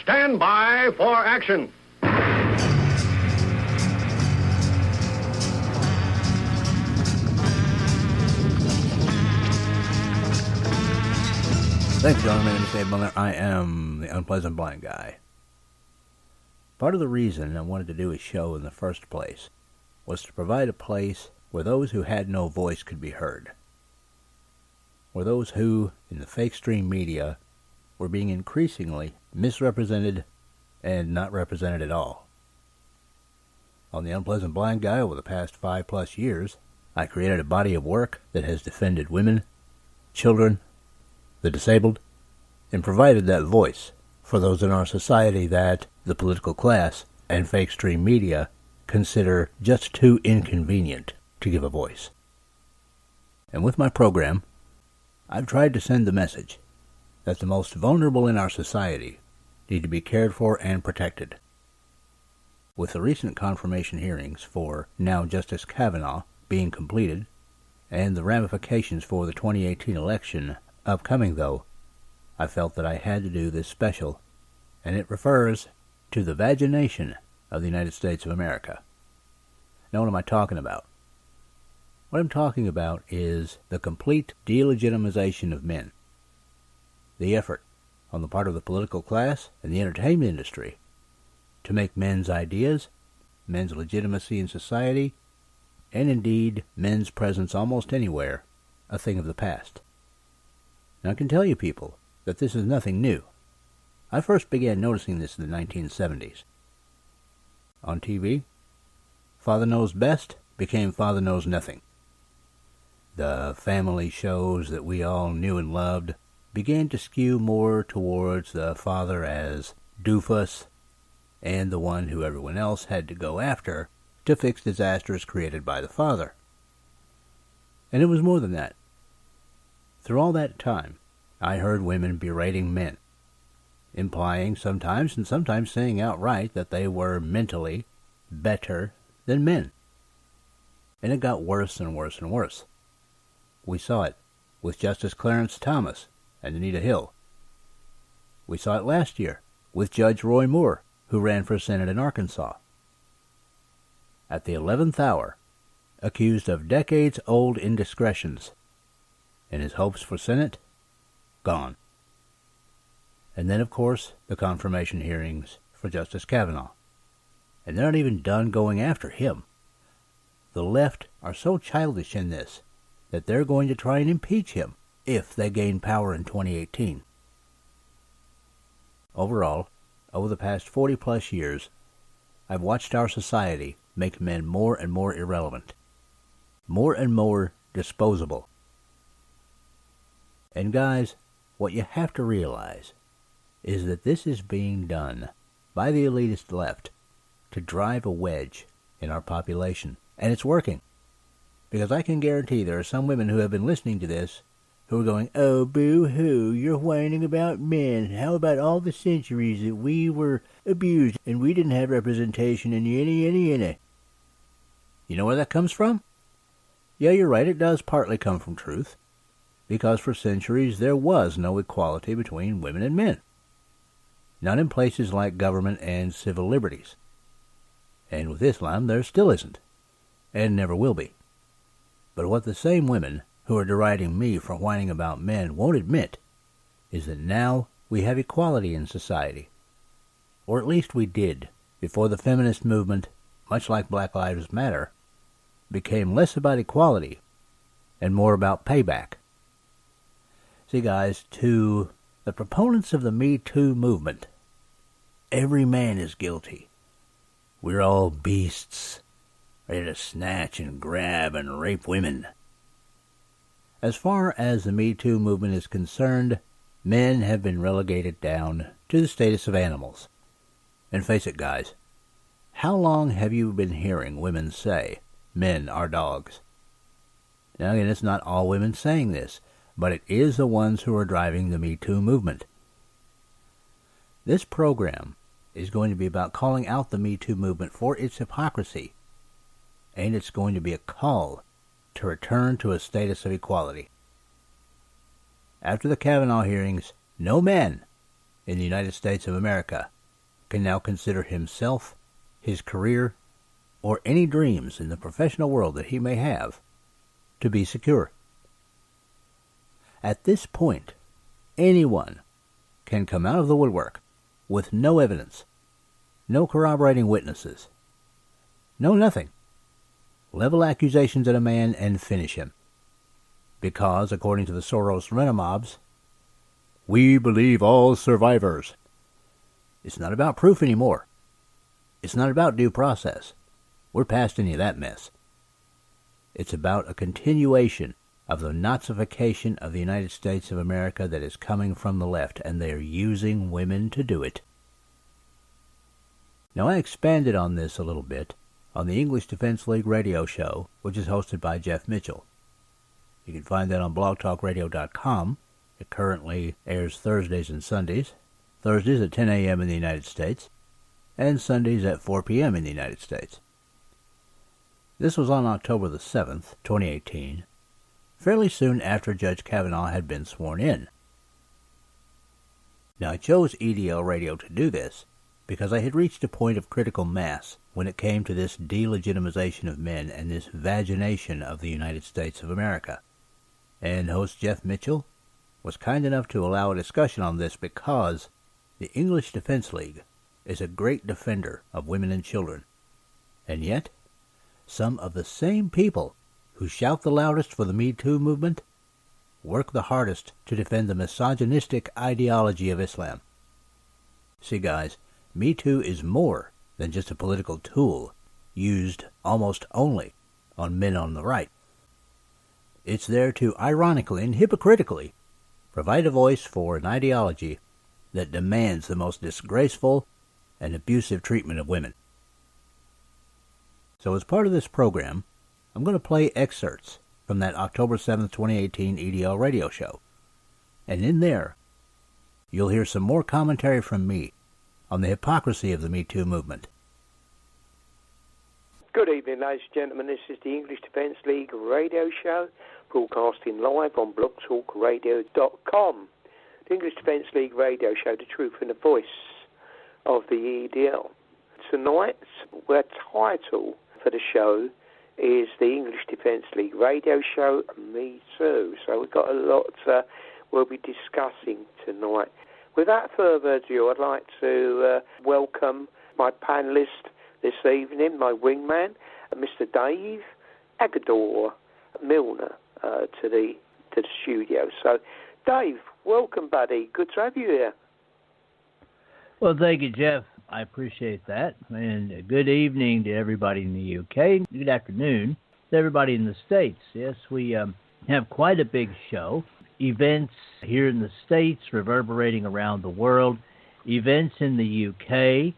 stand by for action. Thanks, John. My name is Dave Miller. I am the Unpleasant Blind Guy. Part of the reason I wanted to do a show in the first place was to provide a place where those who had no voice could be heard. Where those who, in the fake stream media, were being increasingly misrepresented and not represented at all. On the Unpleasant Blind Guy, over the past 5+ years, I created a body of work that has defended women, children, the disabled, and provided that voice for those in our society that the political class and fake stream media consider just too inconvenient to give a voice. And with my program, I've tried to send the message that the most vulnerable in our society need to be cared for and protected. With the recent confirmation hearings for now Justice Kavanaugh being completed, and the ramifications for the 2018 election upcoming, though, I felt that I had to do this special, and it refers to the Vagi-Nation of the United States of America. Now, what am I talking about? What I'm talking about is the complete delegitimization of men. The effort on the part of the political class and the entertainment industry to make men's ideas, men's legitimacy in society, and indeed men's presence almost anywhere, a thing of the past. Now, I can tell you people that this is nothing new. I first began noticing this in the 1970s. On TV, Father Knows Best became Father Knows Nothing. The family shows that we all knew and loved began to skew more towards the father as doofus and the one who everyone else had to go after to fix disasters created by the father. And it was more than that. Through all that time, I heard women berating men, implying sometimes and sometimes saying outright that they were mentally better than men. And it got worse and worse and worse. We saw it with Justice Clarence Thomas and Anita Hill. We saw it last year with Judge Roy Moore, who ran for Senate in Arkansas. At the 11th hour, accused of decades-old indiscretions, and his hopes for Senate, gone. And then, of course, the confirmation hearings for Justice Kavanaugh. And they're not even done going after him. The left are so childish in this that they're going to try and impeach him if they gain power in 2018. Overall, over the past 40+ years, I've watched our society make men more and more irrelevant, more and more disposable. And guys, what you have to realize is that this is being done by the elitist left to drive a wedge in our population. And it's working. Because I can guarantee there are some women who have been listening to this who are going, "Oh, boo-hoo, you're whining about men. How about all the centuries that we were abused and we didn't have representation in any. You know where that comes from? Yeah, you're right, it does partly come from truth. Because for centuries there was no equality between women and men. Not in places like government and civil liberties. And with Islam there still isn't, and never will be. But what the same women who are deriding me for whining about men won't admit is that now we have equality in society. Or at least we did before the feminist movement, much like Black Lives Matter, became less about equality and more about payback. See, guys, to the proponents of the Me Too movement, every man is guilty. We're all beasts, ready to snatch and grab and rape women. As far as the Me Too movement is concerned, men have been relegated down to the status of animals. And face it, guys, how long have you been hearing women say men are dogs? Now, again, it's not all women saying this, but it is the ones who are driving the Me Too movement. This program is going to be about calling out the Me Too movement for its hypocrisy, and it's going to be a call to return to a status of equality. After the Kavanaugh hearings, no man in the United States of America can now consider himself, his career, or any dreams in the professional world that he may have to be secure. At this point, anyone can come out of the woodwork with no evidence, no corroborating witnesses, no nothing, level accusations at a man and finish him. Because, according to the Soros Renamobs, we believe all survivors. It's not about proof anymore. It's not about due process. We're past any of that mess. It's about a continuation of the Nazification of the United States of America that is coming from the left, and they're using women to do it. Now, I expanded on this a little bit on the English Defense League radio show, which is hosted by Jeff Mitchell. You can find that on blogtalkradio.com. It currently airs Thursdays and Sundays. Thursdays at 10 a.m. in the United States, and Sundays at 4 p.m. in the United States. This was on October the 7th, 2018, fairly soon after Judge Kavanaugh had been sworn in. Now, I chose EDL Radio to do this because I had reached a point of critical mass when it came to this delegitimization of men and this Vagi-Nation of the United States of America. And host Jeff Mitchell was kind enough to allow a discussion on this because the English Defense League is a great defender of women and children. And yet, some of the same people who shout the loudest for the Me Too movement work the hardest to defend the misogynistic ideology of Islam. See, guys, Me Too is more than just a political tool used almost only on men on the right. It's there to ironically and hypocritically provide a voice for an ideology that demands the most disgraceful and abusive treatment of women. So as part of this program, I'm going to play excerpts from that October 7th, 2018 EDL radio show. And in there, you'll hear some more commentary from me on the hypocrisy of the Me Too movement. Good evening, ladies and gentlemen. This is the English Defense League radio show, broadcasting live on blogtalkradio.com. The English Defense League radio show, the truth and the voice of the EDL. Tonight's title for the show is the English Defense League radio show, Me Too. So we've got a lot we'll be discussing tonight. Without further ado, I'd like to welcome my panellist this evening, my wingman, Mr. Dave Agador Milner, to the studio. So, Dave, welcome, buddy. Good to have you here. Well, thank you, Jeff. I appreciate that. And good evening to everybody in the UK. Good afternoon to everybody in the States. Yes, we have quite a big show. Events here in the States reverberating around the world. Events in the UK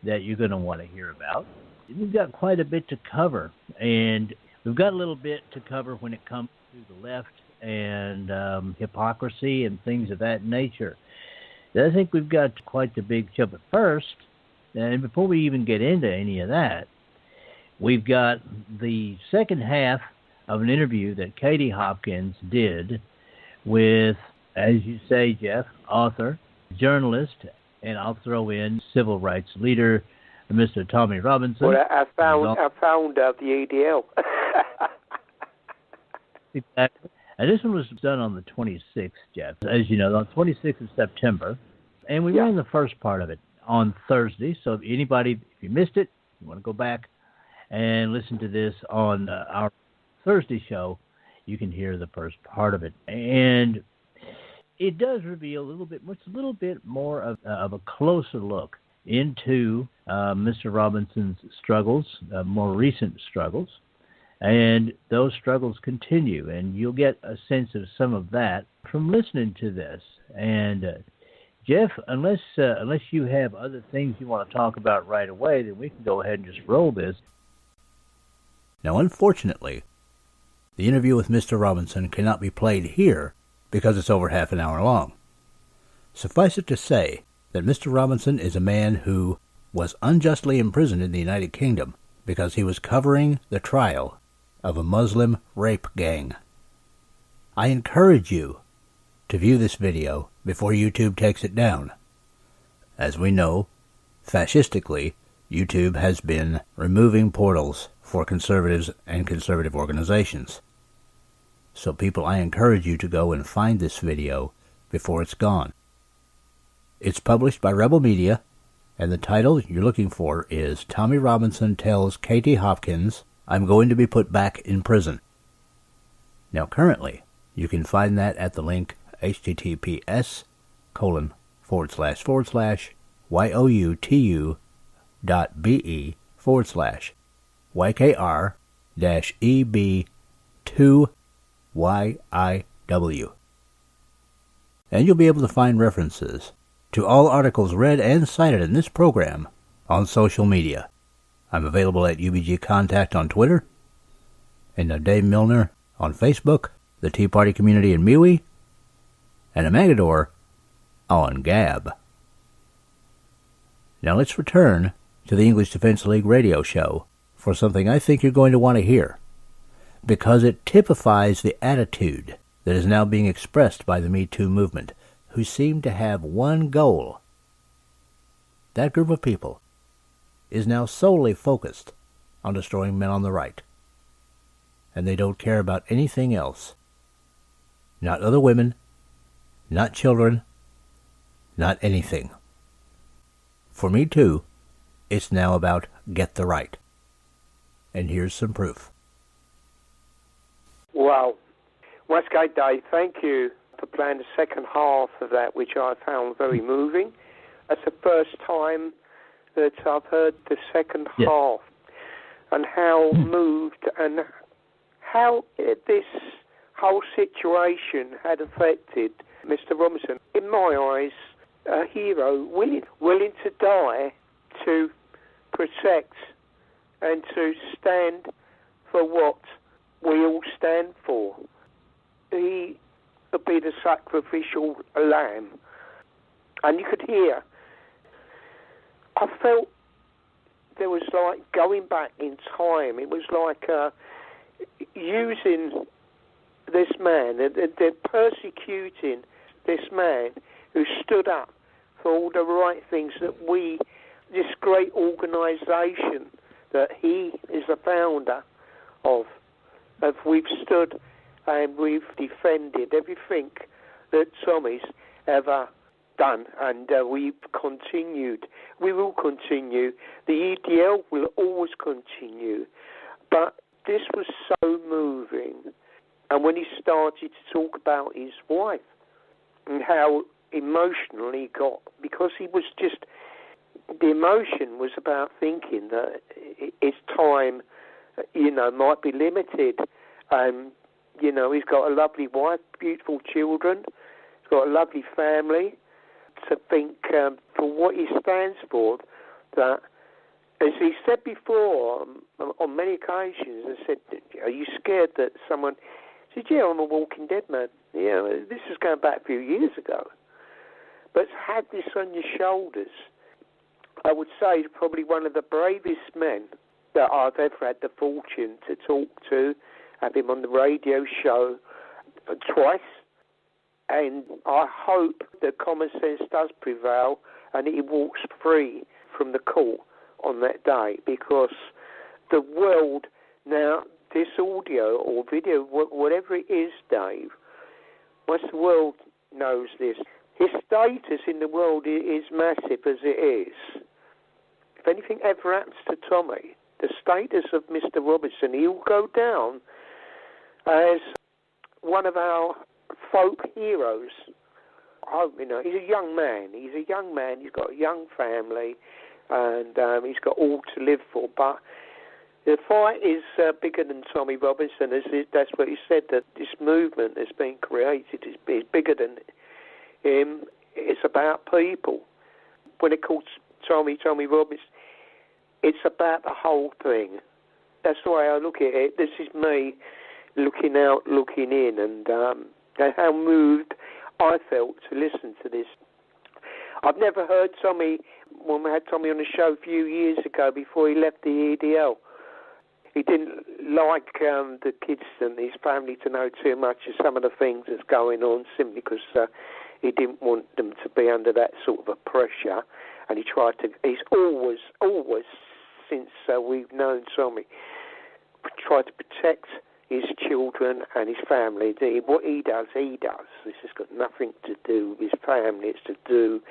that you're going to want to hear about. We've got quite a bit to cover. And we've got a little bit to cover when it comes to the left and hypocrisy and things of that nature. I think we've got quite the big show. But first, and before we even get into any of that, we've got the second half of an interview that Katie Hopkins did with, as you say, Jeff, author, journalist, and I'll throw in civil rights leader, Mr. Tommy Robinson. Well, I found the EDL. Exactly. And this one was done on the 26th, Jeff. As you know, on the 26th of September. And we ran the first part of it on Thursday. So if anybody, if you missed it, you want to go back and listen to this on our Thursday show, you can hear the first part of it. And it does reveal a little bit more of a closer look into Mr. Robinson's struggles, more recent struggles. And those struggles continue, and you'll get a sense of some of that from listening to this. And Jeff, unless you have other things you want to talk about right away, then we can go ahead and just roll this. Now, unfortunately, the interview with Mr. Robinson cannot be played here because it's over half an hour long. Suffice it to say that Mr. Robinson is a man who was unjustly imprisoned in the United Kingdom because he was covering the trial of a Muslim rape gang. I encourage you to view this video before YouTube takes it down. As we know, Fascistically, YouTube has been removing portals for conservatives and conservative organizations. So people, I encourage you to go and find this video before it's gone. It's published by Rebel Media, and the title you're looking for is Tommy Robinson Tells Katie Hopkins I'm Going to Be Put Back in Prison. Now currently, you can find that at the link https://YOUTU.be/YKR-EB2YIW. And you'll be able to find references to all articles read and cited in this program on social media. I'm available at UBG Contact on Twitter, and Dave Milner on Facebook, the Tea Party Community in MeWe, and a Magador on Gab. Now let's return to the English Defense League radio show for something I think you're going to want to hear, because it typifies the attitude that is now being expressed by the Me Too movement, who seem to have one goal. That group of people is now solely focused on destroying men on the right, and they don't care about anything else. Not other women, not children, not anything. For Me Too, it's now about get the right. And here's some proof. Wow. Once again, Dave, thank you for playing the second half of that, which I found very moving. That's the first time that I've heard the second half, and how moved and how this whole situation had affected Mr. Robinson. In my eyes, a hero willing to die to protect and to stand for what we all stand for. He would be the sacrificial lamb. And you could hear, I felt there was like going back in time. It was like using this man, they're persecuting this man who stood up for all the right things that we, this great organisation that he is the founder of we've stood and we've defended everything that Tommy's ever done, and we've continued. We will continue. The EDL will always continue. But this was so moving. And when he started to talk about his wife and how emotional he got, because he was just, the emotion was about thinking that his time, might be limited. He's got a lovely wife, beautiful children, he's got a lovely family. To think for what he stands for, that, as he said before on many occasions, I said, are you scared that someone... I said, yeah, I'm a walking dead man. This is going back a few years ago. But had this on your shoulders, I would say he's probably one of the bravest men that I've ever had the fortune to talk to, have him on the radio show twice. And I hope that common sense does prevail and he walks free from the court on that day, because the world now, this audio or video, whatever it is, Dave, once the world knows this, his status in the world is massive as it is. If anything ever happens to Tommy, the status of Mr. Robinson, he'll go down as one of our folk heroes. He's a young man. He's got a young family, and he's got all to live for. But the fight is bigger than Tommy Robinson. That's what he said, that this movement that's been created is bigger than him. It's about people. When it calls Tommy Robinson, it's about the whole thing. That's the way I look at it. This is me looking out, looking in, and how moved I felt to listen to this. I've never heard Tommy, when we had Tommy on the show a few years ago before he left the EDL. He didn't like the kids and his family to know too much of some of the things that's going on, simply because He didn't want them to be under that sort of a pressure, and he's always, since we've known Tommy, tried to protect his children and his family. What he does. This has got nothing to do with his family. It's to do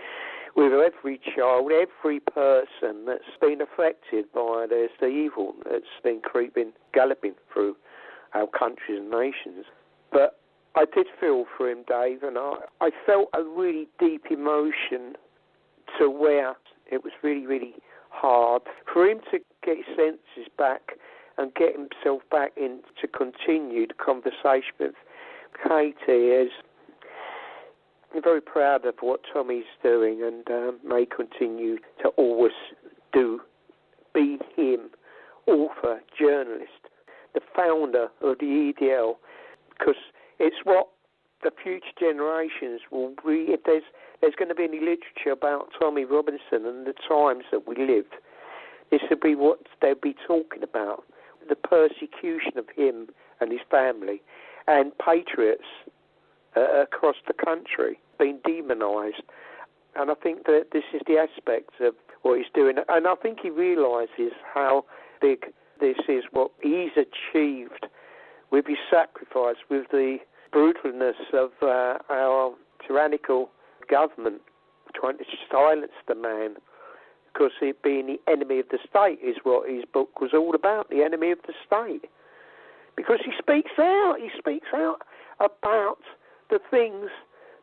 with every child, every person that's been affected by this evil that's been galloping through our countries and nations. But I did feel for him, Dave, and I felt a really deep emotion to where it was really, really hard for him to get his senses back and get himself back in to continue the conversation with Katie. I'm very proud of what Tommy's doing, and may continue to always be him, author, journalist, the founder of the EDL, because it's what the future generations will read. If there's going to be any literature about Tommy Robinson and the times that we lived, this will be what they'll be talking about, the persecution of him and his family, and patriots across the country being demonised. And I think that this is the aspect of what he's doing. And I think he realises how big this is, what he's achieved with his sacrifice, with the brutalness of our tyrannical government trying to silence the man, because he being the enemy of the state is what his book was all about, the enemy of the state. Because he speaks out about the things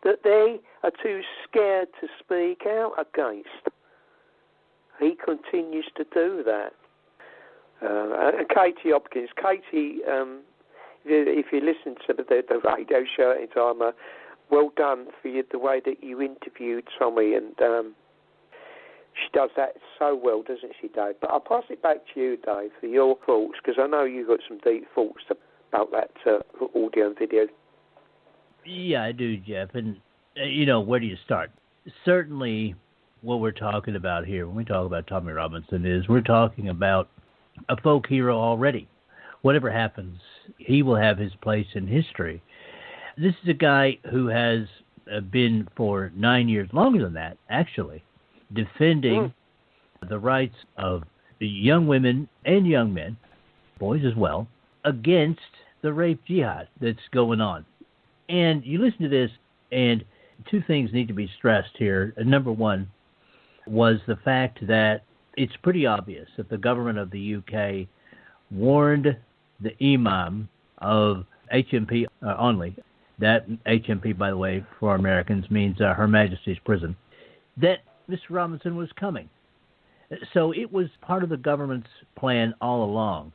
that they are too scared to speak out against. He continues to do that. And Katie Hopkins, if you listen to the radio show at the time, well done for you, the way that you interviewed Tommy, and she does that so well, doesn't she, Dave? But I'll pass it back to you, Dave, for your thoughts, because I know you've got some deep thoughts about that audio and video. Yeah, I do, Jeff. And, where do you start? Certainly what we're talking about here, when we talk about Tommy Robinson, is we're talking about a folk hero already. Whatever happens, he will have his place in history. This is a guy who has been for 9 years, longer than that, actually, defending the rights of young women and young men, boys as well, against the rape jihad that's going on. And you listen to this, and two things need to be stressed here. Number one was the fact that it's pretty obvious that the government of the UK warned the imam of HMP only. That HMP, by the way, for Americans means Her Majesty's Prison, that Mr. Robinson was coming. So it was part of the government's plan all along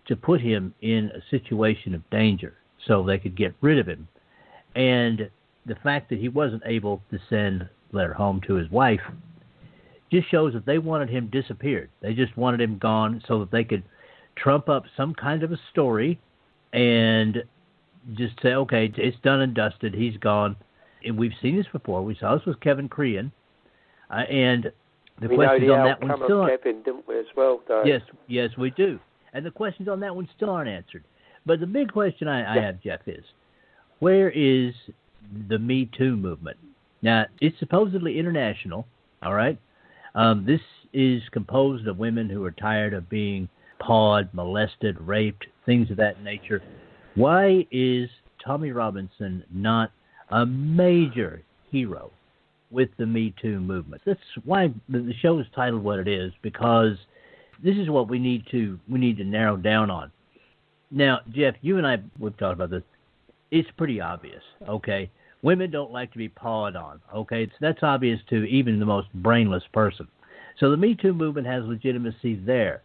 to put him in a situation of danger so they could get rid of him. And the fact that he wasn't able to send a letter home to his wife just shows that they wanted him disappeared. They just wanted him gone so that they could trump up some kind of a story and just say, okay, it's done and dusted, he's gone. And we've seen this before. We saw this with Kevin Crean. And the questions on that one still aren't. Kevin, didn't we, as well, though? Yes, we do. And the questions on that one still aren't answered. But the big question I have, Jeff, is where is the Me Too movement? Now, it's supposedly international, all right? This is composed of women who are tired of being pawed, molested, raped, things of that nature. Why is Tommy Robinson not a major hero with the Me Too movement? That's why the show is titled what it is, because this is what we need to narrow down on. Now, Jeff, you and I, we've talked about this. It's pretty obvious, okay? Women don't like to be pawed on, okay? That's obvious to even the most brainless person. So the Me Too movement has legitimacy there.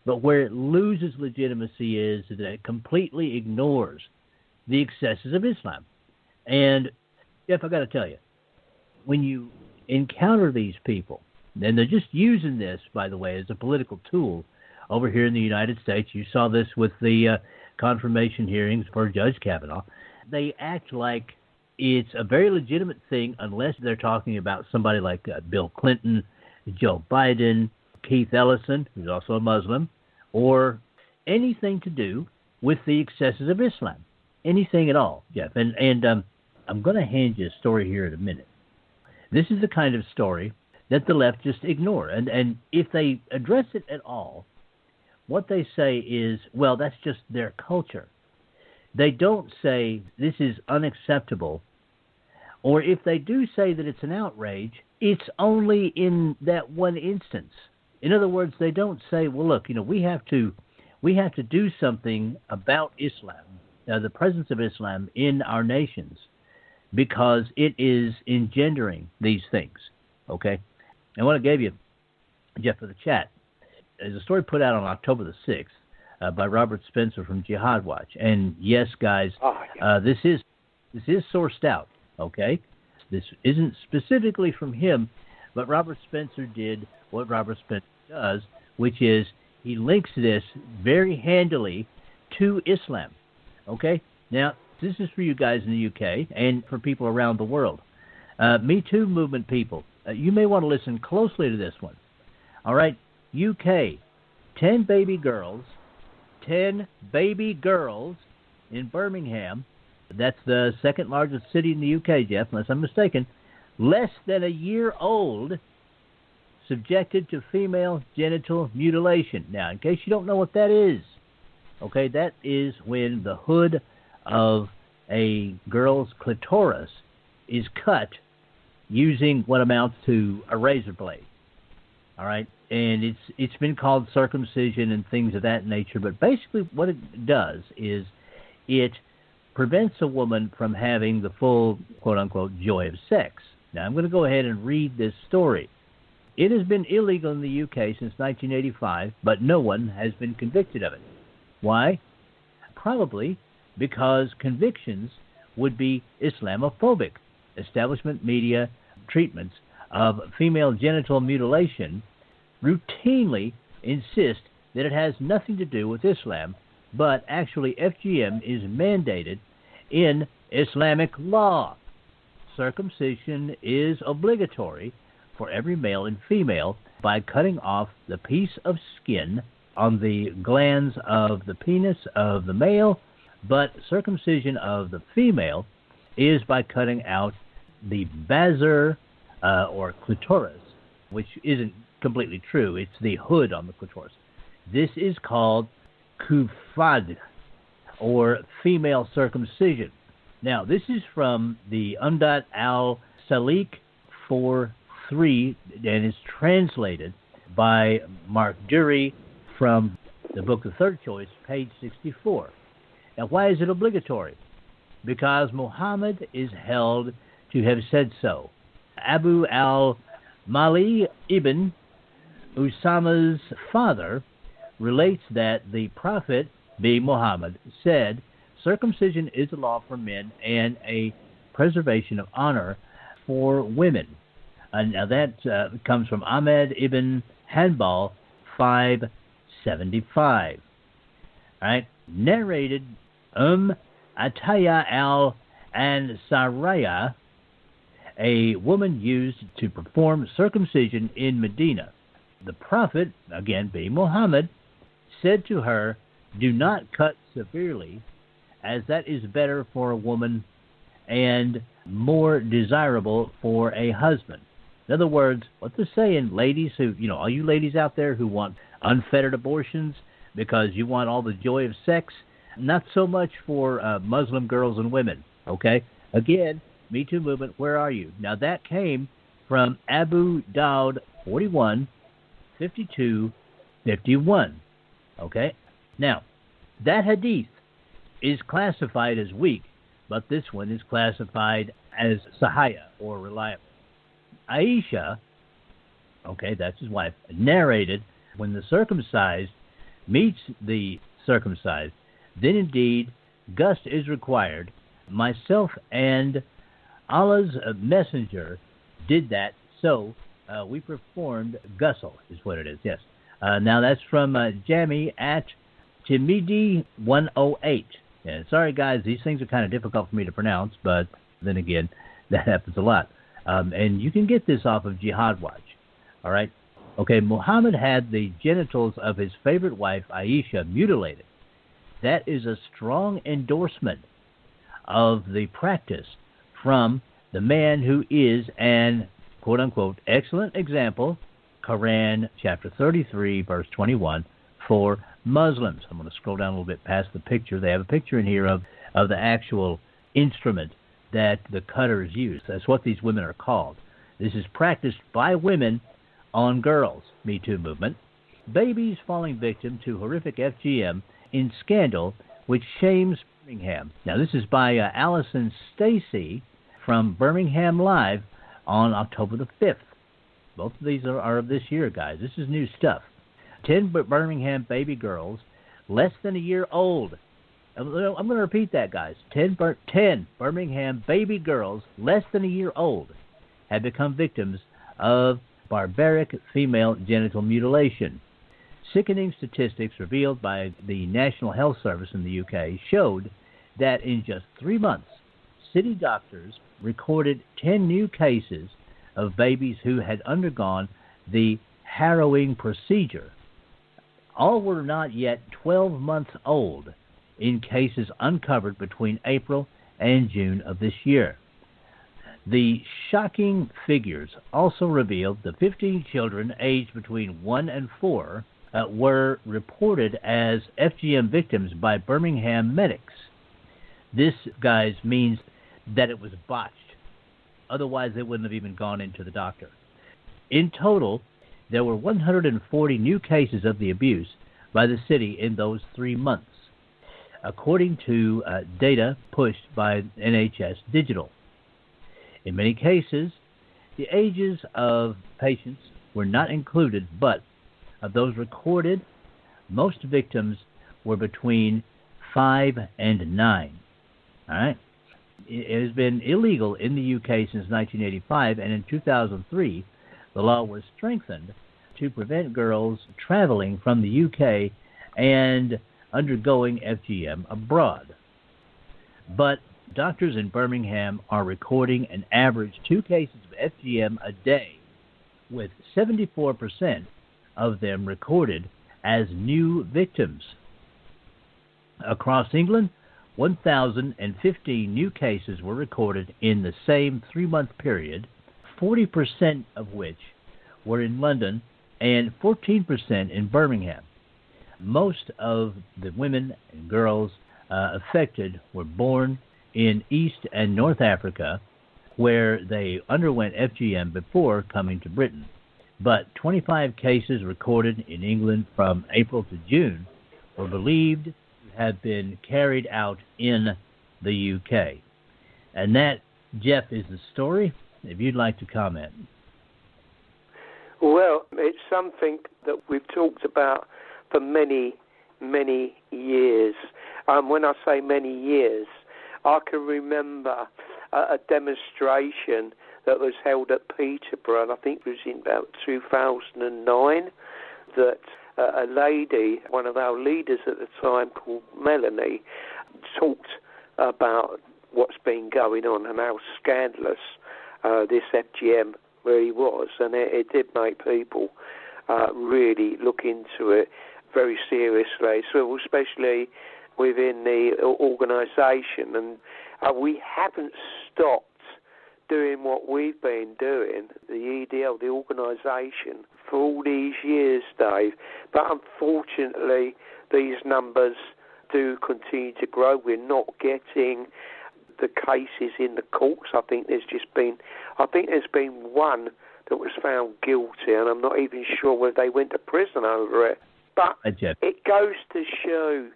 But where it loses legitimacy is that it completely ignores the excesses of Islam. And, Jeff, I got to tell you, when you encounter these people, and they're just using this, by the way, as a political tool over here in the United States. You saw this with the confirmation hearings for Judge Kavanaugh. They act like it's a very legitimate thing unless they're talking about somebody like Bill Clinton, Joe Biden, Keith Ellison, who's also a Muslim, or anything to do with the excesses of Islam. Anything at all, Jeff. And I'm going to hand you a story here in a minute. This is the kind of story that the left just ignore. And if they address it at all, what they say is, well, that's just their culture. They don't say this is unacceptable. Or if they do say that it's an outrage, it's only in that one instance. In other words, they don't say, well, look, we have to do something about Islam, the presence of Islam in our nations, because it is engendering these things. Okay? And what I gave you, Jeff, for the chat, is a story put out on October the 6th by Robert Spencer from Jihad Watch. And yes, guys, this is sourced out. Okay? This isn't specifically from him, but Robert Spencer did what Robert Spencer does, which is he links this very handily to Islam. Okay? Now, this is for you guys in the UK and for people around the world. Me Too movement people, you may want to listen closely to this one. All right? UK, 10 baby girls in Birmingham. That's the second largest city in the UK, Jeff, unless I'm mistaken. Less than a year old, subjected to female genital mutilation. Now, in case you don't know what that is, okay, that is when the hood of a girl's clitoris is cut using what amounts to a razor blade. All right, and it's been called circumcision and things of that nature, but basically what it does is it prevents a woman from having the full, quote-unquote, joy of sex. Now, I'm going to go ahead and read this story. It has been illegal in the UK since 1985, but no one has been convicted of it. Why? Probably because convictions would be Islamophobic. Establishment media treatments of female genital mutilation routinely insist that it has nothing to do with Islam, but actually FGM is mandated in Islamic law. Circumcision is obligatory for every male and female by cutting off the piece of skin on the glands of the penis of the male, but circumcision of the female is by cutting out the basar or clitoris, which isn't completely true. It's the hood on the clitoris. This is called kufad, or female circumcision. Now, this is from the Umdat al-Salik 4.3, and is translated by Mark Dury from the book The Third Choice, page 64. Now, why is it obligatory? Because Muhammad is held to have said so. Abu al-Mali ibn Usama's father relates that the Prophet, being Muhammad, said, circumcision is a law for men and a preservation of honor for women. Now that comes from Ahmed ibn Hanbal 575. All right, narrated Ataya al-Ansariya, a woman used to perform circumcision in Medina. The Prophet, again being Muhammad, said to her, do not cut severely, as that is better for a woman and more desirable for a husband. In other words, what they're saying, ladies who, all you ladies out there who want unfettered abortions because you want all the joy of sex, not so much for Muslim girls and women, okay? Again, Me Too movement, where are you? Now, that came from Abu Dawud 41, 52, 51, okay? Now, that hadith is classified as weak, but this one is classified as sahaya, or reliable. Aisha, okay, that's his wife, narrated, when the circumcised meets the circumcised, then indeed gust is required. Myself and Allah's messenger did that, so we performed ghusl, is what it is, yes. Now that's from Jami at Timidi 108. Yeah, sorry, guys, these things are kind of difficult for me to pronounce, but then again, that happens a lot. And you can get this off of Jihad Watch, all right? Okay, Muhammad had the genitals of his favorite wife, Aisha, mutilated. That is a strong endorsement of the practice from the man who is an, quote-unquote, excellent example, Quran chapter 33, verse 21, for Muslims. I'm going to scroll down a little bit past the picture. They have a picture in here of the actual instrument that the cutters use. That's what these women are called. This is practiced by women on girls, Me Too movement. Babies falling victim to horrific FGM in scandal which shames Birmingham. Now, this is by Allison Stacy from Birmingham Live on October the 5th. Both of these are of this year, guys. This is new stuff. 10 Birmingham baby girls less than a year old. I'm going to repeat that, guys. 10 Birmingham baby girls less than a year old have become victims of barbaric female genital mutilation. Sickening statistics revealed by the National Health Service in the UK showed that in just 3 months, city doctors recorded 10 new cases of babies who had undergone the harrowing procedure. All were not yet 12 months old in cases uncovered between April and June of this year. The shocking figures also revealed the 15 children aged between 1 and 4 were reported as FGM victims by Birmingham medics. This, guys, means that it was botched. Otherwise, they wouldn't have even gone into the doctor. In total, there were 140 new cases of the abuse by the city in those 3 months, according to data pushed by NHS Digital. In many cases, the ages of patients were not included, but of those recorded, most victims were between 5 and 9. All right? It has been illegal in the UK since 1985, and in 2003, the law was strengthened to prevent girls traveling from the UK and undergoing FGM abroad. But doctors in Birmingham are recording an average 2 cases of FGM a day, with 74% of them recorded as new victims. Across England, 1,015 new cases were recorded in the same 3-month period, 40% of which were in London and 14% in Birmingham. Most of the women and girls affected were born in East and North Africa, where they underwent FGM before coming to Britain. But 25 cases recorded in England from April to June were believed to have been carried out in the UK. And that, Jeff, is the story, if you'd like to comment. Well, it's something that we've talked about for many, many years. When I say many years, I can remember a demonstration that was held at Peterborough, and I think it was in about 2009, that a lady, one of our leaders at the time called Melanie, talked about what's been going on and how scandalous this FGM really was, and it did make people really look into it very seriously, so especially within the organisation, and we haven't stopped doing what we've been doing, the EDL, the organisation, for all these years, Dave. But unfortunately, these numbers do continue to grow. We're not getting the cases in the courts. I think there's been one that was found guilty, and I'm not even sure whether they went to prison over it. But it goes to show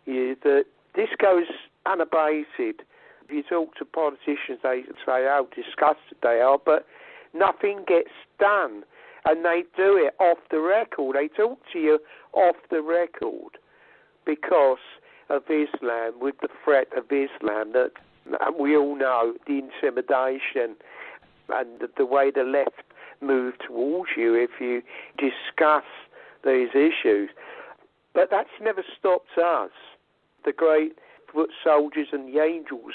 you that this goes unabated. If you talk to politicians, they say how disgusted they are, but nothing gets done. And they do it off the record. They talk to you off the record because of Islam, with the threat of Islam, that we all know, the intimidation and the way the left move towards you if you discuss these issues. But that's never stopped us, the great foot soldiers and the angels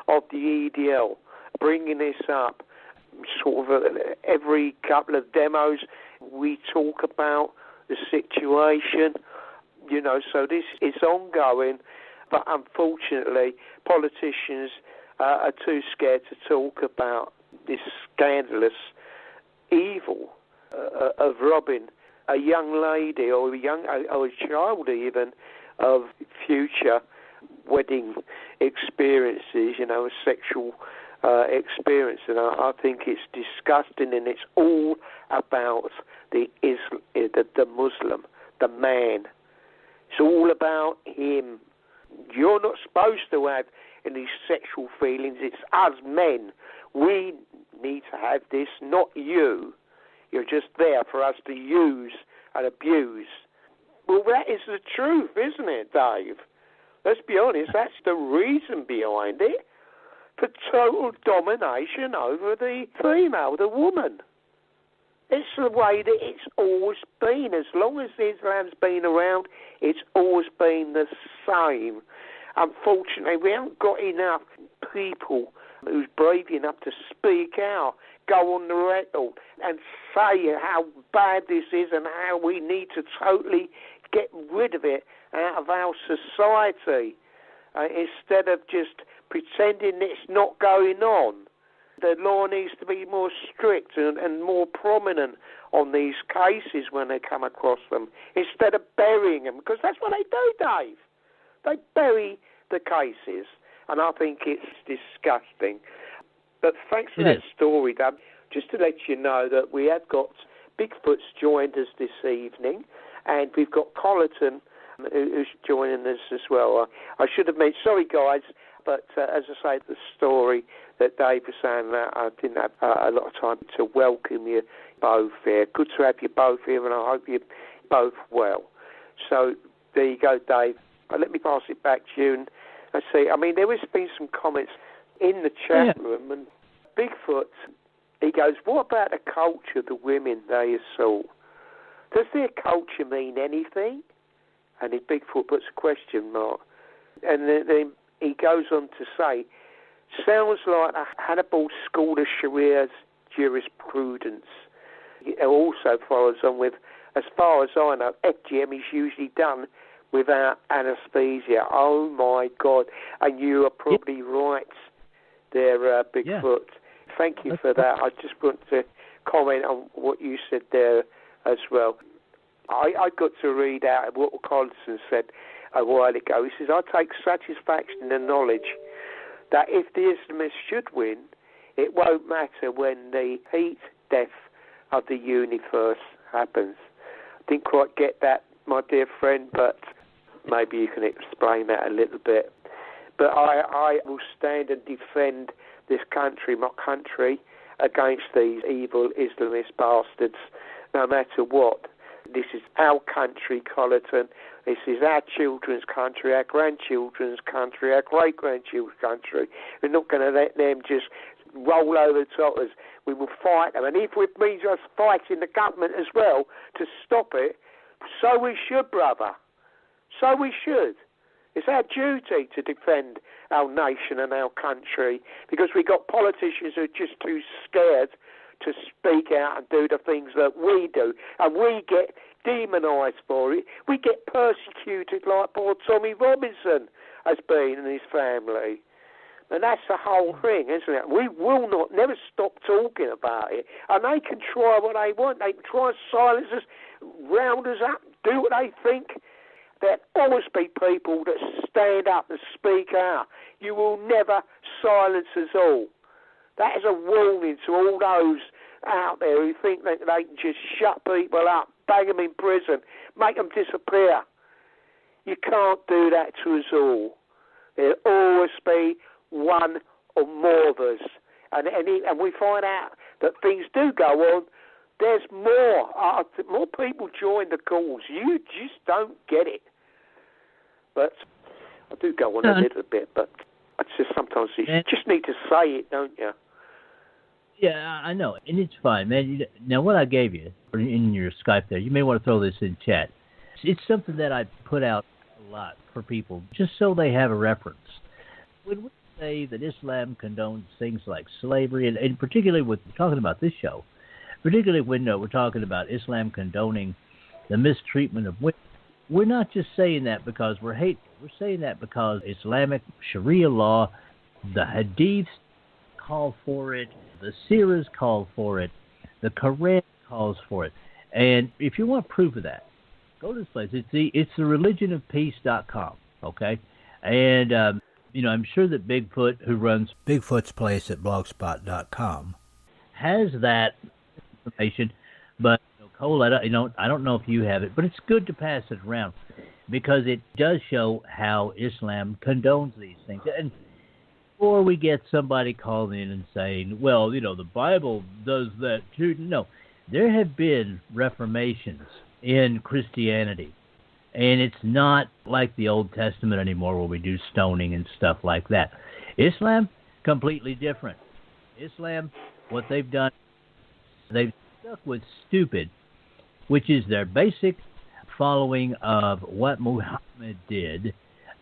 of the EDL, bringing this up sort of every couple of demos. We talk about the situation, so this is ongoing, but unfortunately politicians are too scared to talk about this scandalous evil of robbing a young lady or a child even of future wedding experiences, a sexual experience. And I think it's disgusting, and it's all about the Muslim, the man. It's all about him. You're not supposed to have any sexual feelings. It's us men. We need to have this, not you. You're just there for us to use and abuse. Well, that is the truth, isn't it, Dave? Let's be honest, that's the reason behind it. For total domination over the female, the woman. It's the way that it's always been. As long as Islam's been around, it's always been the same. Unfortunately, we haven't got enough people who's brave enough to speak out, go on the record and say how bad this is and how we need to totally get rid of it out of our society, instead of just pretending it's not going on. The law needs to be more strict and more prominent on these cases when they come across them, instead of burying them, because that's what they do, Dave. They bury the cases, and I think it's disgusting. But thanks for that story, Dave. Just to let you know that we have got Bigfoot's joined us this evening, and we've got Collerton who's joining us as well. I should have mentioned, sorry guys, but as I say, the story that Dave was saying, I didn't have a lot of time to welcome you both here. Good to have you both here, and I hope you're both well. So there you go, Dave. Let me pass it back to you. And I see, there has been some comments in the chat room, and Bigfoot, he goes, what about the culture of the women they assault? Does their culture mean anything? And his Bigfoot puts a question mark. And then he goes on to say, sounds like a Hannibal School of Sharia's jurisprudence. It also follows on with, as far as I know, FGM is usually done without anaesthesia. Oh, my God. And you are probably right there, Bigfoot. Yeah. Thank you for that. I just want to comment on what you said there as well. I got to read out what Collinson said a while ago. He says, I take satisfaction in the knowledge that if the Islamists should win, it won't matter when the heat death of the universe happens. I didn't quite get that, my dear friend, but maybe you can explain that a little bit. But I will stand and defend this country, my country, against these evil Islamist bastards, no matter what. This is our country, Collerton. This is our children's country, our grandchildren's country, our great-grandchildren's country. We're not going to let them just roll over the top of us. We will fight them. And if it means us fighting the government as well to stop it, so we should, brother. So we should. It's our duty to defend our nation and our country, because we've got politicians who are just too scared to speak out and do the things that we do, and we get demonised for it. We get persecuted like poor Tommy Robinson has been and his family. And that's the whole thing, isn't it? We will never stop talking about it. And they can try what they want. They can try and silence us, round us up, do what they think. There'll always be people that stand up and speak out. You will never silence us all. That is a warning to all those out there who think that they can just shut people up, bang them in prison, make them disappear. You can't do that to us all. There'll always be one or more of us. And we find out that things do go on. There's more. More people join the cause. You just don't get it. But I do go on a little bit, but it's just sometimes you just need to say it, don't you? Yeah, I know, and it's fine, man. Now, what I gave you in your Skype there, you may want to throw this in chat. It's something that I put out a lot for people, just so they have a reference. When we say that Islam condones things like slavery, and particularly with talking about this show, particularly when we're talking about Islam condoning the mistreatment of women, we're not just saying that because we're hateful. We're saying that because Islamic Sharia law The Hadiths call for it. The Sirahs call for it. The Quran calls for it. And if you want proof of that, go to this place. It's the religionofpeace.com, okay? And, I'm sure that Bigfoot, who runs Bigfoot's Place at blogspot.com, has that information. But, Cole, I don't know if you have it, but it's good to pass it around because it does show how Islam condones these things. And before we get somebody calling in and saying, well, the Bible does that too. No, there have been reformations in Christianity. And it's not like the Old Testament anymore where we do stoning and stuff like that. Islam, completely different. Islam, what they've done, they've stuck with stupid, which is their basic following of what Muhammad did.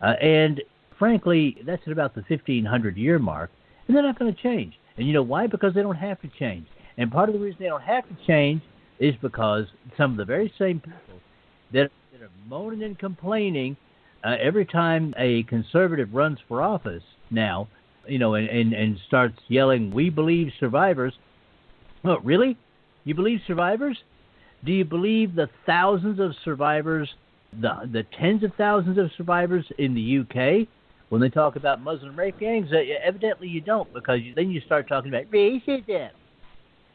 And frankly, that's at about the 1500-year mark. And they're not going to change. And you know why? Because they don't have to change. And part of the reason they don't have to change is because some of the very same people that are moaning and complaining every time a conservative runs for office now, and starts yelling, "We believe survivors." Oh, really? You believe survivors? Do you believe the thousands of survivors, the tens of thousands of survivors in the UK when they talk about Muslim rape gangs? Evidently you don't, because then you start talking about racism.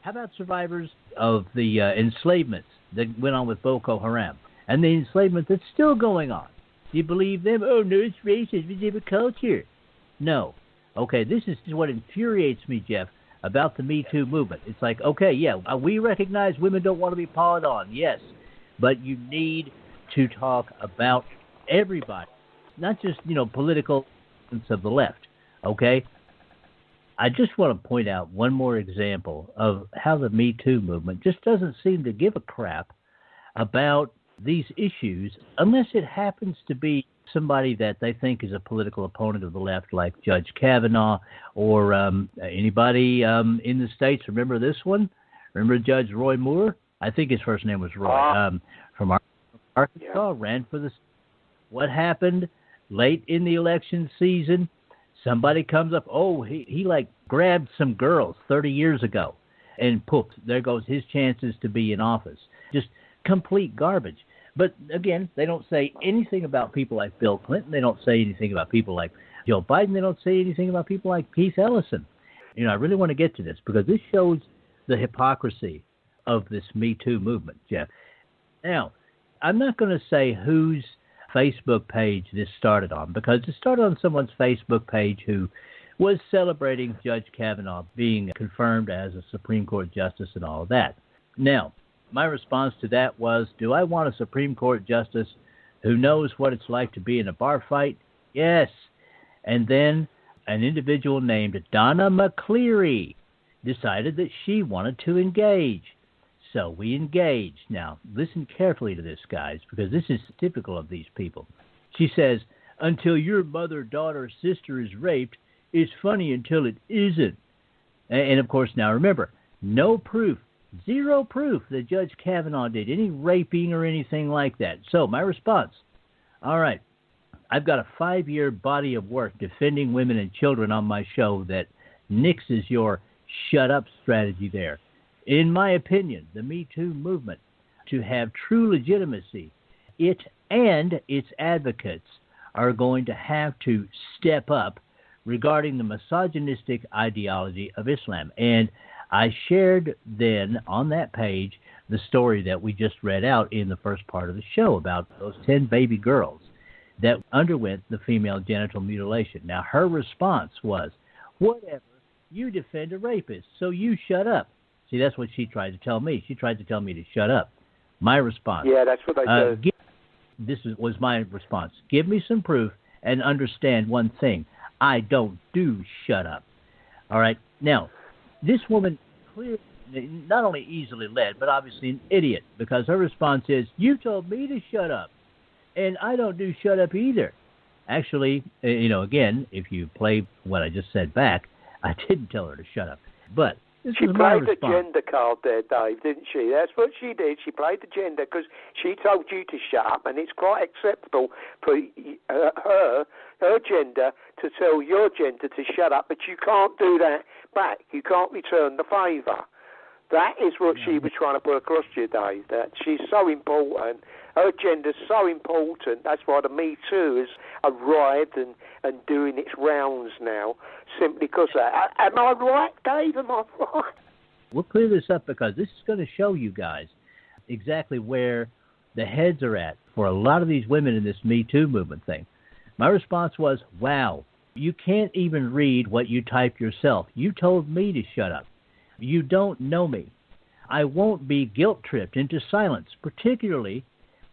How about survivors of the enslavements that went on with Boko Haram and the enslavement that's still going on? Do you believe them? Oh, no, it's racist. It's different culture. No. Okay, this is what infuriates me, Jeff, about the Me Too movement. It's like, okay, yeah, we recognize women don't want to be pawed on, yes, but you need to talk about everybody, not just, political of the left, okay? I just want to point out one more example of how the Me Too movement just doesn't seem to give a crap about these issues unless it happens to be somebody that they think is a political opponent of the left, like Judge Kavanaugh or anybody in the States. Remember this one? Remember Judge Roy Moore? I think his first name was Roy. From Arkansas, ran for the... What happened late in the election season? Somebody comes up, he grabbed some girls 30 years ago, and poof, there goes his chances to be in office. Just complete garbage. But again, they don't say anything about people like Bill Clinton. They don't say anything about people like Joe Biden. They don't say anything about people like Keith Ellison. I really want to get to this because this shows the hypocrisy of this Me Too movement, Jeff. Now, I'm not going to say whose Facebook page this started on, because it started on someone's Facebook page who was celebrating Judge Kavanaugh being confirmed as a Supreme Court justice and all of that. Now, my response to that was, do I want a Supreme Court justice who knows what it's like to be in a bar fight? Yes. And then an individual named Donna McCleary decided that she wanted to engage. So we engaged. Now, listen carefully to this, guys, because this is typical of these people. She says, until your mother, daughter, sister is raped, it's funny until it isn't. And of course, now remember, no proof, zero proof that Judge Kavanaugh did any raping or anything like that. So my response, all right, I've got a 5-year body of work defending women and children on my show that nixes your shut up strategy there. In my opinion, the Me Too movement, to have true legitimacy, it and its advocates are going to have to step up regarding the misogynistic ideology of Islam. And I shared then on that page the story that we just read out in the first part of the show about those 10 baby girls that underwent the female genital mutilation. Now, her response was, whatever, you defend a rapist, so you shut up. See, that's what she tried to tell me. She tried to tell me to shut up. My response. Yeah, that's what I said. Was my response. Give me some proof and understand one thing. I don't do shut up. All right? Now, this woman clearly not only easily led, but obviously an idiot, because her response is, you told me to shut up, and I don't do shut up either. Actually, again, if you play what I just said back, I didn't tell her to shut up. But She was my played the response. gender card there, Dave, didn't she? That's what she did. She played the gender because she told you to shut up, and it's quite acceptable for her gender to tell your gender to shut up, but you can't do that back. You can't return the favour. That is what she was trying to put across to you, Dave, that she's so important. Her gender's so important. That's why the Me Too has arrived and doing its rounds now, simply because of that. Am I right, Dave? Am I right? We'll clear this up because this is going to show you guys exactly where the heads are at for a lot of these women in this Me Too movement thing. My response was, wow, you can't even read what you type yourself. You told me to shut up. You don't know me. I won't be guilt-tripped into silence, particularly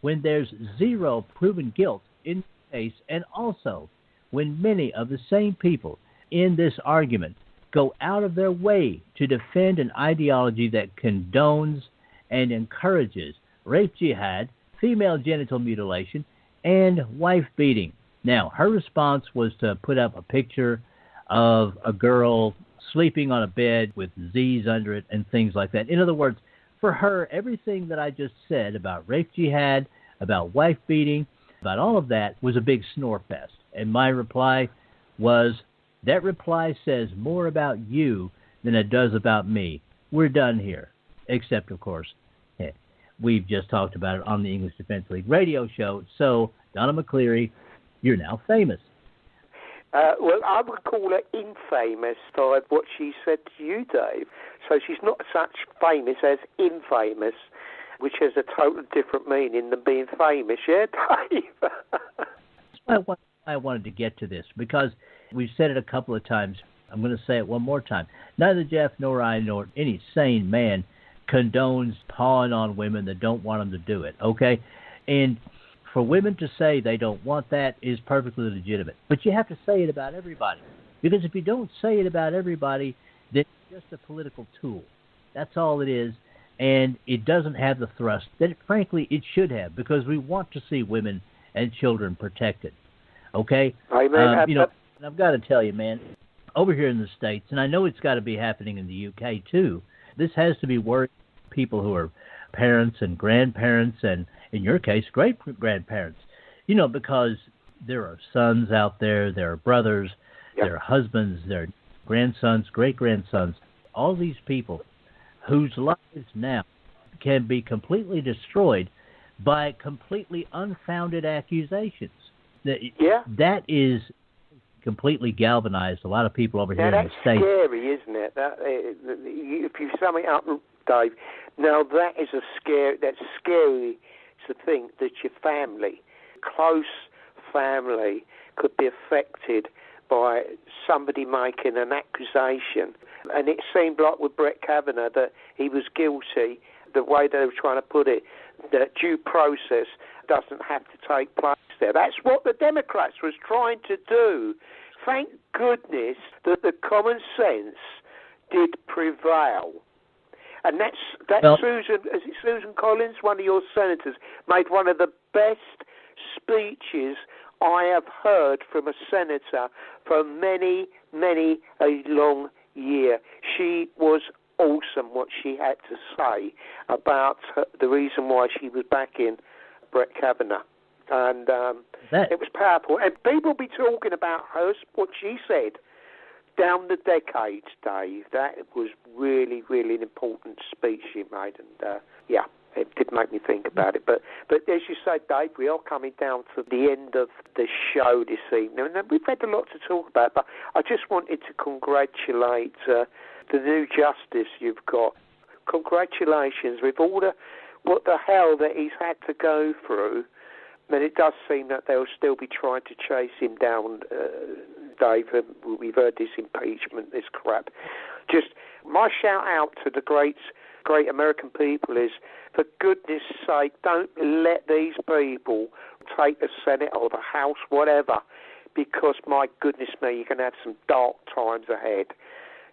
when there's zero proven guilt in the case, and also when many of the same people in this argument go out of their way to defend an ideology that condones and encourages rape jihad, female genital mutilation, and wife beating. Now, her response was to put up a picture of a girl sleeping on a bed with Z's under it and things like that. In other words, for her, everything that I just said about rape jihad, about wife beating, about all of that was a big snore fest. And my reply was, that reply says more about you than it does about me. We're done here. Except, of course, we've just talked about it on the English Defense League radio show. So, Donna McCleary, you're now famous. Well, I would call her infamous for what she said to you, Dave. So she's not such famous as infamous, which has a totally different meaning than being famous, yeah, Dave? That's why I wanted to get to this, because we've said it a couple of times. I'm going to say it one more time. Neither Jeff nor I nor any sane man condones pawing on women that don't want them to do it, okay? And for women to say they don't want that is perfectly legitimate. But you have to say it about everybody. Because if you don't say it about everybody, then it's just a political tool. That's all it is. And it doesn't have the thrust that, frankly, it should have, because we want to see women and children protected. Okay? Amen. And I've got to tell you, man, over here in the States, and I know it's got to be happening in the UK too, this has to be worrying people who are parents and grandparents and, in your case, great-grandparents. You know, because there are sons out there, there are brothers, there are husbands, there are grandsons, great-grandsons, all these people whose lives now can be completely destroyed by completely unfounded accusations. That is completely galvanized a lot of people over here in the States. That's scary, isn't it? If you sum it up, Dave, now that is that's scary to think that your family, close family, could be affected by somebody making an accusation. And it seemed like with Brett Kavanaugh that he was guilty, the way they were trying to put it, that due process doesn't have to take place there. That's what the Democrats was trying to do. Thank goodness that the common sense did prevail. And that's Susan Collins, one of your senators, made one of the best speeches I have heard from a senator for many, many a long year. She was awesome what she had to say about the reason why she was backing Brett Kavanaugh. And it was powerful. And people will be talking about her, what she said, down the decades, Dave. That was really, really an important speech she made. And, it did make me think about it. But as you say, Dave, we are coming down to the end of the show this evening. And we've had a lot to talk about, but I just wanted to congratulate the new justice you've got. Congratulations with all what the hell that he's had to go through. And it does seem that they'll still be trying to chase him down, Dave. We've heard this impeachment, this crap. Just my shout out to the great American people is, for goodness sake, don't let these people take the Senate or the House, whatever, because, my goodness me, you're going to have some dark times ahead.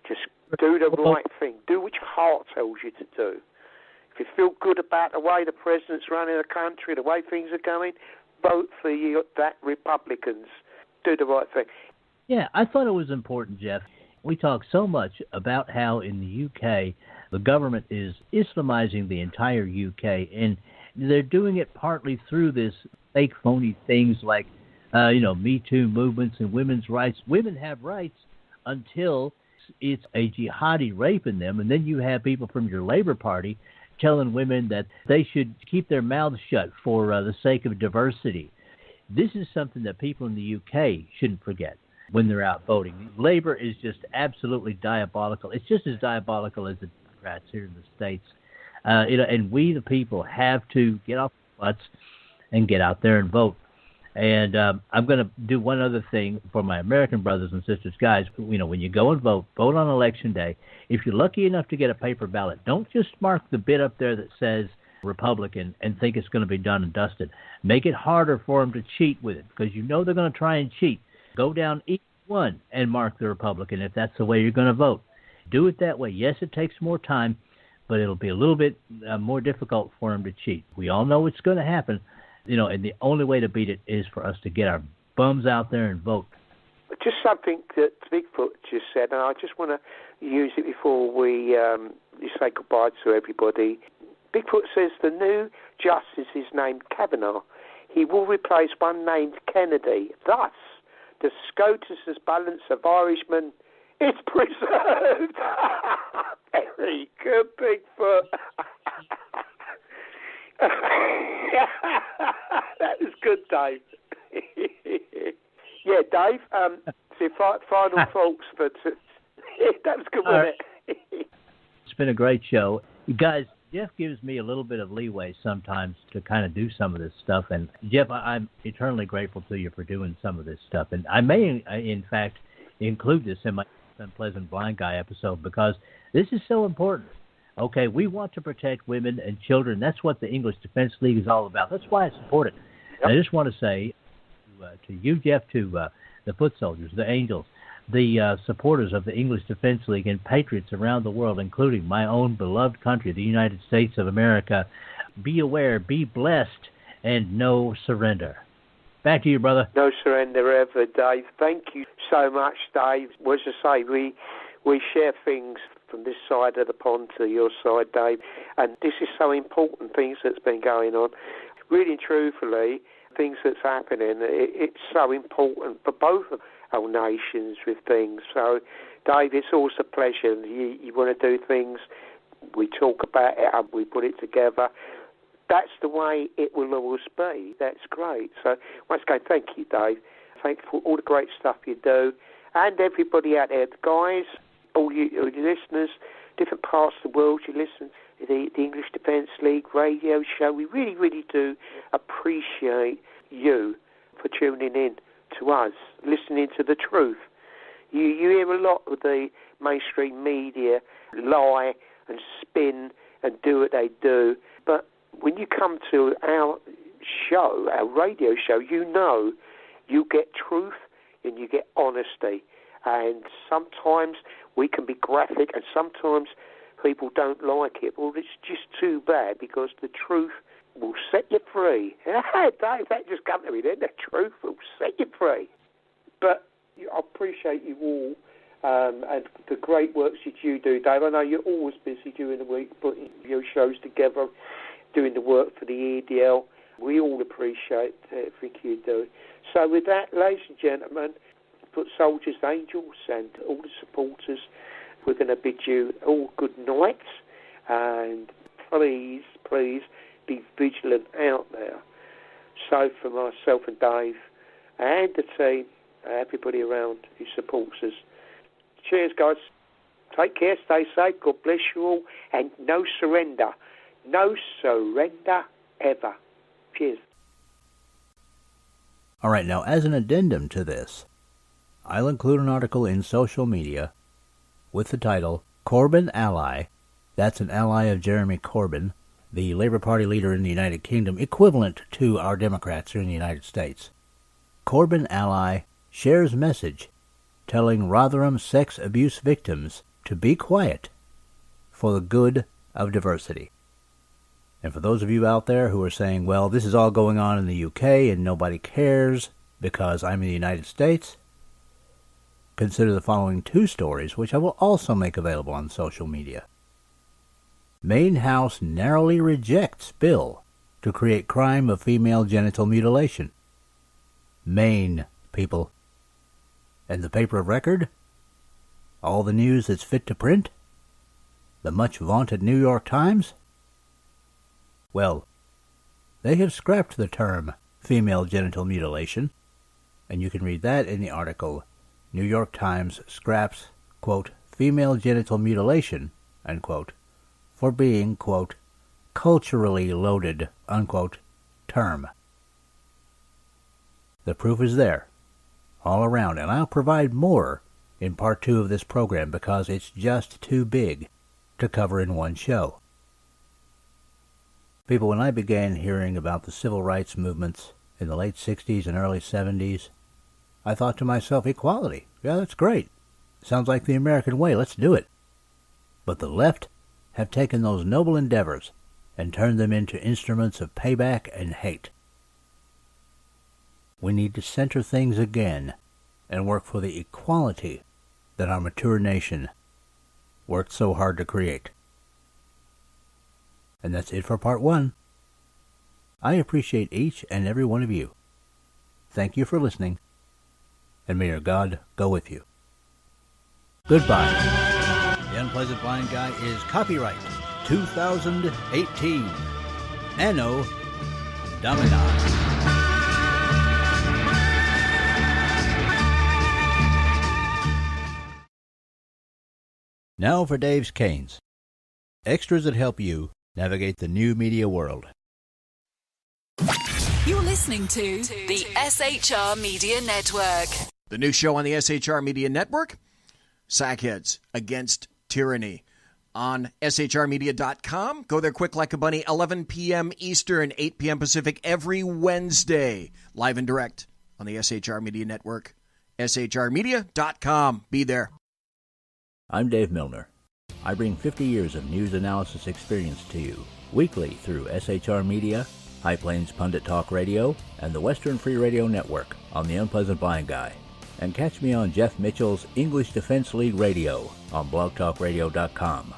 Just do the right thing. Do what your heart tells you to do. If you feel good about the way the president's running the country, the way things are going, vote for that Republicans. Do the right thing. Yeah, I thought it was important, Jeff, We talk so much about how in the UK the government is Islamizing the entire UK, and they're doing it partly through this fake, phony things like, Me Too movements and women's rights. Women have rights until it's a jihadi raping them, and then you have people from your Labor Party telling women that they should keep their mouths shut for the sake of diversity. This is something that people in the UK shouldn't forget when they're out voting. Labor is just absolutely diabolical. It's just as diabolical as the Democrats here in the States. And we, the people, have to get off our butts and get out there and vote. And I'm going to do one other thing for my American brothers and sisters. Guys, when you go and vote on Election Day. If you're lucky enough to get a paper ballot, don't just mark the bit up there that says Republican and think it's going to be done and dusted. Make it harder for them to cheat with it, because they're going to try and cheat. Go down each one and mark the Republican if that's the way you're going to vote. Do it that way. Yes, it takes more time, but it'll be a little bit more difficult for them to cheat. We all know it's going to happen, and the only way to beat it is for us to get our bums out there and vote. Just something that Bigfoot just said, and I just want to use it before we say goodbye to everybody. Bigfoot says the new justice is named Kavanaugh. He will replace one named Kennedy. Thus, the SCOTUS balance of Irishmen is preserved. Very good, Bigfoot. That was good, Dave. Yeah, Dave, final thoughts, but that was good, wasn't it? It's been a great show. You guys, Jeff gives me a little bit of leeway sometimes to kind of do some of this stuff. And, Jeff, I'm eternally grateful to you for doing some of this stuff. And I may, in fact, include this in my Unpleasant Blind Guy episode, because this is so important. Okay, we want to protect women and children. That's what the English Defense League is all about. That's why I support it. Yep. And I just want to say to you, Jeff, to the foot soldiers, the angels, the supporters of the English Defense League, and patriots around the world, including my own beloved country, the United States of America, be aware, be blessed, and no surrender. Back to you, brother. No surrender ever, Dave. Thank you so much, Dave. As I say, we share things from this side of the pond to your side, Dave, and this is so important, things that's been going on. Really and truthfully, things that's happening, it's so important for both of our nations with things. So, Dave, it's always a pleasure. You want to do things, we talk about it, we put it together. That's the way it will always be. That's great. So, once again, thank you, Dave. Thank you for all the great stuff you do. And everybody out there, guys, all you listeners, different parts of the world, you listen to the English Defence League radio show. We really, really do appreciate you for tuning in to us, listening to the truth. You hear a lot of the mainstream media lie and spin and do what they do, but when you come to our show, our radio show, you get truth and you get honesty. And sometimes we can be graphic and sometimes people don't like it. Well, it's just too bad, because the truth will set you free. Hey, Dave, that just come to me then. The truth will set you free. But I appreciate you all and the great works that you do, Dave. I know you're always busy during the week putting your shows together, doing the work for the EDL. We all appreciate everything you do. So with that, ladies and gentlemen, foot soldiers, angels, and all the supporters, we're going to bid you all good night. And please, please be vigilant out there. So for myself and Dave and the team, everybody around who supports us, cheers, guys. Take care, stay safe, God bless you all, and no surrender. No surrender ever. Cheers. All right, now as an addendum to this, I'll include an article in social media with the title, Corbyn Ally. That's an ally of Jeremy Corbyn, the Labour Party leader in the United Kingdom, equivalent to our Democrats here in the United States. Corbyn Ally shares message telling Rotherham sex abuse victims to be quiet for the good of diversity. And for those of you out there who are saying, well, this is all going on in the UK and nobody cares because I'm in the United States, consider the following two stories, which I will also make available on social media. Maine House narrowly rejects bill to create crime of female genital mutilation. Maine, people. And the paper of record? All the news that's fit to print? The much vaunted New York Times? Well, they have scrapped the term female genital mutilation, and you can read that in the article, New York Times scraps, quote, female genital mutilation, unquote, for being, quote, culturally loaded, unquote, term. The proof is there, all around, and I'll provide more in part 2 of this program because it's just too big to cover in one show. People, when I began hearing about the civil rights movements in the late 60s and early 70s, I thought to myself, equality, yeah, that's great. Sounds like the American way, let's do it. But the left have taken those noble endeavors and turned them into instruments of payback and hate. We need to center things again and work for the equality that our mature nation worked so hard to create. And that's it for part 1. I appreciate each and every one of you. Thank you for listening, and may your God go with you. Goodbye. The Unpleasant Blind Guy is copyright 2018. Anno Domini. Now for Dave's Canes. Extras that help you navigate the new media world. You're listening to the SHR Media Network. The new show on the SHR Media Network, Sackheads Against Tyranny, on shrmedia.com. Go there quick like a bunny, 11 p.m. Eastern, 8 p.m. Pacific, every Wednesday, live and direct on the SHR Media Network. shrmedia.com. Be there. I'm Dave Milner. I bring 50 years of news analysis experience to you weekly through SHR Media, High Plains Pundit Talk Radio, and the Western Free Radio Network on The Unpleasant Blind Guy. And catch me on Jeff Mitchell's English Defense League Radio on blogtalkradio.com.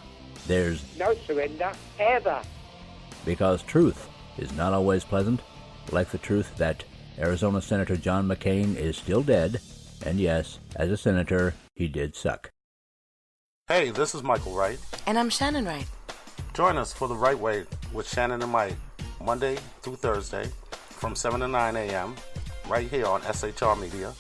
There's No surrender, ever. Because truth is not always pleasant, like the truth that Arizona Senator John McCain is still dead, and yes, as a senator, he did suck. Hey, this is Michael Wright. And I'm Shannon Wright. Join us for The Right Way with Shannon and Mike, Monday through Thursday from 7 to 9 a.m. right here on SHR Media.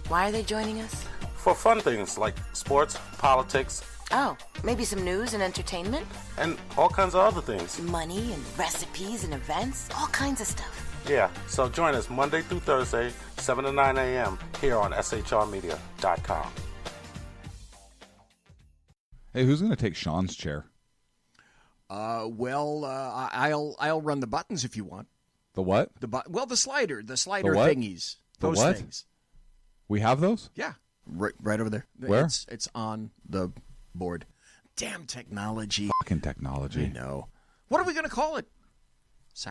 Why are they joining us? For fun things like sports, politics. Oh, maybe some news and entertainment? And all kinds of other things. Money and recipes and events, all kinds of stuff. Yeah, so join us Monday through Thursday, 7 to 9 a.m. here on shrmedia.com. Hey, who's going to take Sean's chair? I'll run the buttons if you want. The what? The slider what? thingies. The Those what? things. We have those? Yeah, right over there. Where? It's on the board. Damn technology. Fucking technology. I know. What are we going to call it?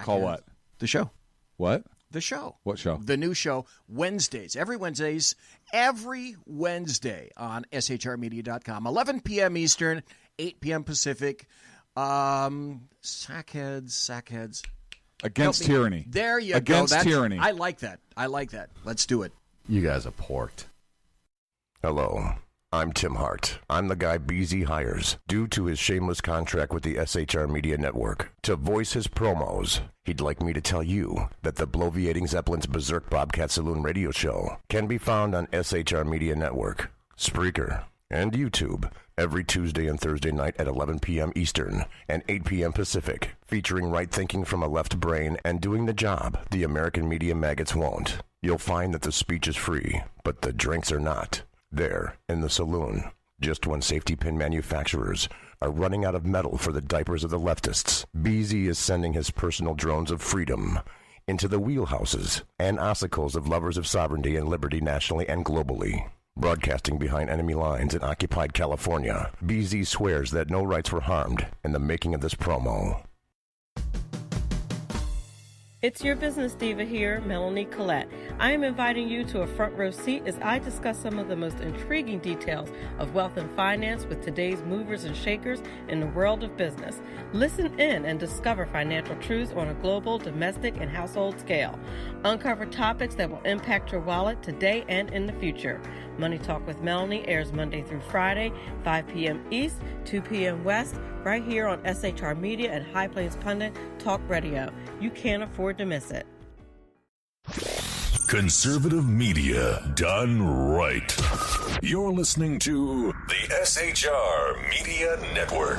Call what? The show. What? The show. What show? The new show, Wednesdays. Every Wednesday on shrmedia.com. 11 p.m. Eastern, 8 p.m. Pacific. Sackheads. Against tyranny. There you go. Against tyranny. I like that. Let's do it. You guys are porked. Hello, I'm Tim Hart. I'm the guy BZ hires, due to his shameless contract with the SHR Media Network, to voice his promos. He'd like me to tell you that the Bloviating Zeppelin's Berserk Bobcat Saloon radio show can be found on SHR Media Network, Spreaker, and YouTube every Tuesday and Thursday night at 11 p.m. Eastern and 8 p.m. Pacific, featuring right thinking from a left brain and doing the job the American media maggots won't. You'll find that the speech is free, but the drinks are not. There, in the saloon, just when safety pin manufacturers are running out of metal for the diapers of the leftists, BZ is sending his personal drones of freedom into the wheelhouses and ossicles of lovers of sovereignty and liberty nationally and globally. Broadcasting behind enemy lines in occupied California, BZ swears that no rights were harmed in the making of this promo. It's your business diva here, Melanie Collette. I am inviting you to a front row seat as I discuss some of the most intriguing details of wealth and finance with today's movers and shakers in the world of business. Listen in and discover financial truths on a global, domestic, and household scale. Uncover topics that will impact your wallet today and in the future. Money Talk with Melanie airs Monday through Friday, 5 p.m. East, 2 p.m. West, right here on SHR Media and High Plains Pundit Talk Radio. You can't afford to miss it. Conservative media done right. You're listening to the SHR Media Network.